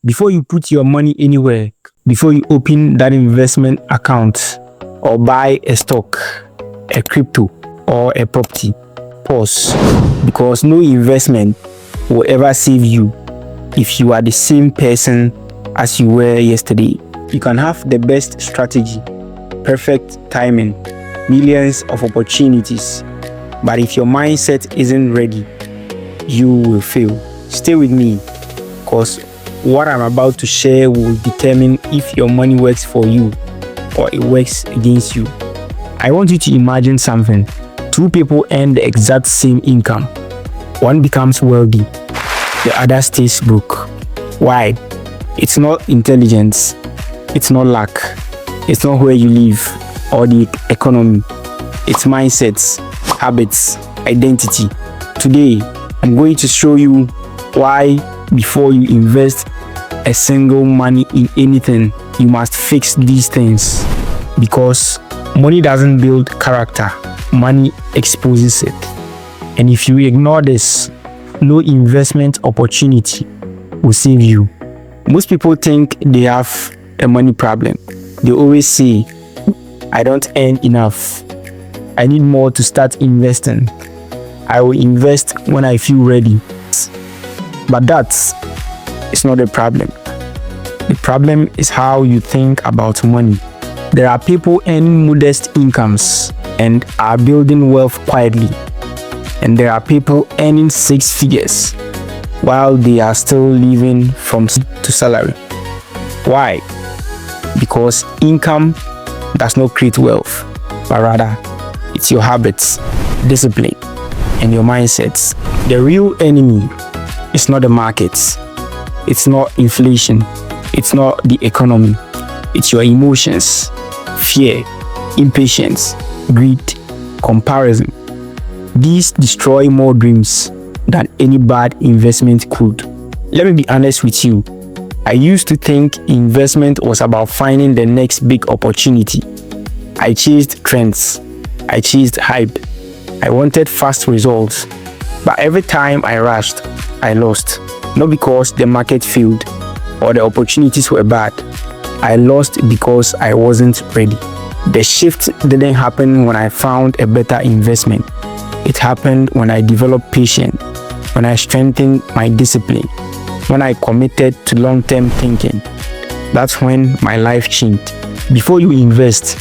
Before you put your money anywhere, before you open that investment account or buy a stock, a crypto, or a property, pause, because no investment will ever save you if you are the same person as you were yesterday. You can have the best strategy, perfect timing, millions of opportunities, but if your mindset isn't ready, you will fail. Stay with me, because what I'm about to share will determine if your money works for you or it works against you. I want you to imagine something. Two people earn the exact same income. One becomes wealthy, the other stays broke. Why? It's not intelligence, it's not luck, it's not where you live or the economy. It's mindsets, habits, identity. Today, I'm going to show you why before you invest a single money in anything, you must fix these things. Because money doesn't build character, money exposes it. And if you ignore this, no investment opportunity will save you. Most people think they have a money problem. They always say, I don't earn enough. I need more to start investing. I will invest when I feel ready. But that's not the problem. The problem is how you think about money. There are people earning modest incomes and are building wealth quietly. And there are people earning 6 figures while they are still living from to salary. Why? Because income does not create wealth, but rather it's your habits, discipline, and your mindsets. The real enemy is not the markets, it's not inflation, it's not the economy, it's your emotions, fear, impatience, greed, comparison. These destroy more dreams than any bad investment could. Let me be honest with you. I used to think investment was about finding the next big opportunity. I chased trends. I chased hype. I wanted fast results. But every time I rushed, I lost. Not because the market failed or the opportunities were bad. I lost because I wasn't ready. The shift didn't happen when I found a better investment. It happened when I developed patience, when I strengthened my discipline, when I committed to long-term thinking. That's when my life changed. Before you invest,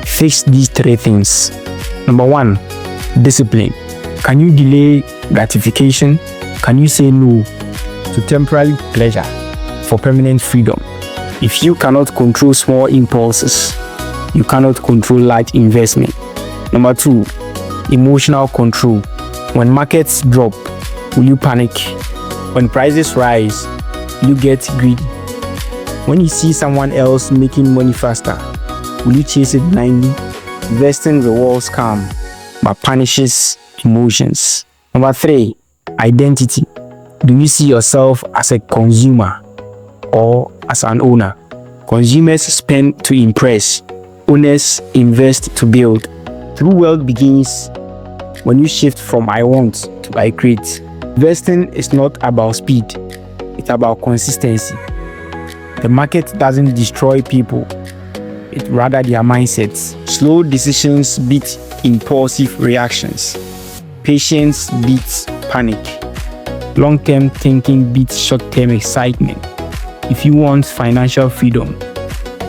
fix these 3 things. Number 1, discipline. Can you delay gratification? Can you say no to temporary pleasure for permanent freedom? If you cannot control small impulses, you cannot control large investment. Number 2, emotional control. When markets drop, will you panic? When prices rise, you get greedy. When you see someone else making money faster, will you chase it blindly? Investing rewards calm, but punishes emotions. Number 3, identity. Do you see yourself as a consumer or as an owner? Consumers spend to impress. Owners invest to build. True wealth begins when you shift from I want to I create. Investing is not about speed, it's about consistency. The market doesn't destroy people, it rather their mindsets. Slow decisions beat impulsive reactions. Patience beats panic. Long-term thinking beats short-term excitement. If you want financial freedom,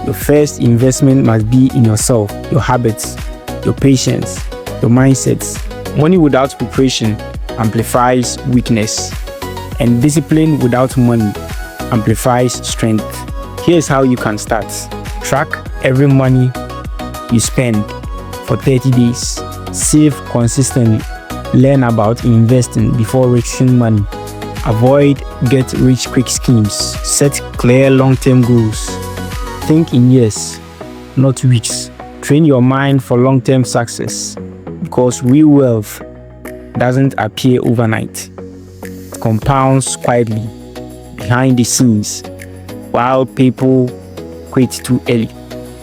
your first investment must be in yourself, your habits, your patience, your mindsets. Money without preparation amplifies weakness, and discipline without money amplifies strength. Here's how you can start. Track every money you spend for 30 days. Save consistently. Learn about investing before risking money. Avoid get-rich-quick schemes. Set clear long-term goals. Think in years, not weeks. Train your mind for long-term success, because real wealth doesn't appear overnight. It compounds quietly behind the scenes while people quit too early.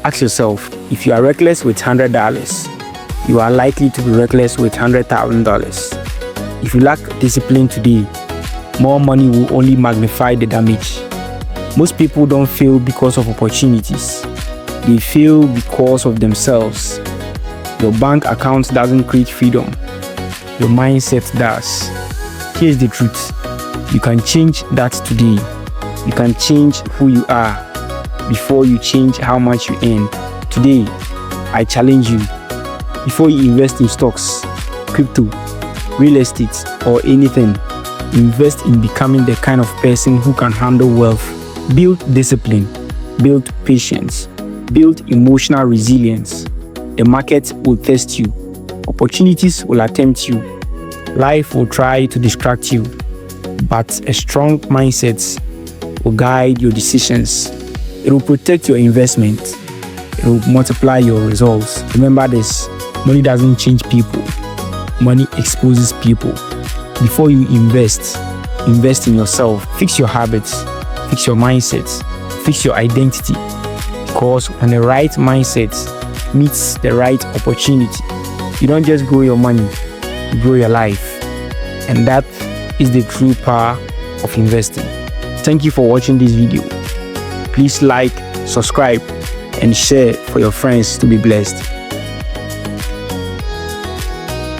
Ask yourself, if you are reckless with $100, you are likely to be reckless with $100,000. If you lack discipline today, more money will only magnify the damage. Most people don't fail because of opportunities. They fail because of themselves. Your bank account doesn't create freedom. Your mindset does. Here's the truth. You can change that today. You can change who you are before you change how much you earn. Today, I challenge you. Before you invest in stocks, crypto, real estate, or anything, invest in becoming the kind of person who can handle wealth. Build discipline, build patience, build emotional resilience. The market will test you. Opportunities will attempt you. Life will try to distract you. But a strong mindset will guide your decisions. It will protect your investment. It will multiply your results. Remember this, money doesn't change people. Money exposes people. Before you invest in yourself. Fix your habits, fix your mindset, fix your identity. Because when the right mindset meets the right opportunity, you don't just grow your money, you grow your life. And that is the true power of investing. Thank you for watching this video. Please like, subscribe, and share for your friends to be blessed.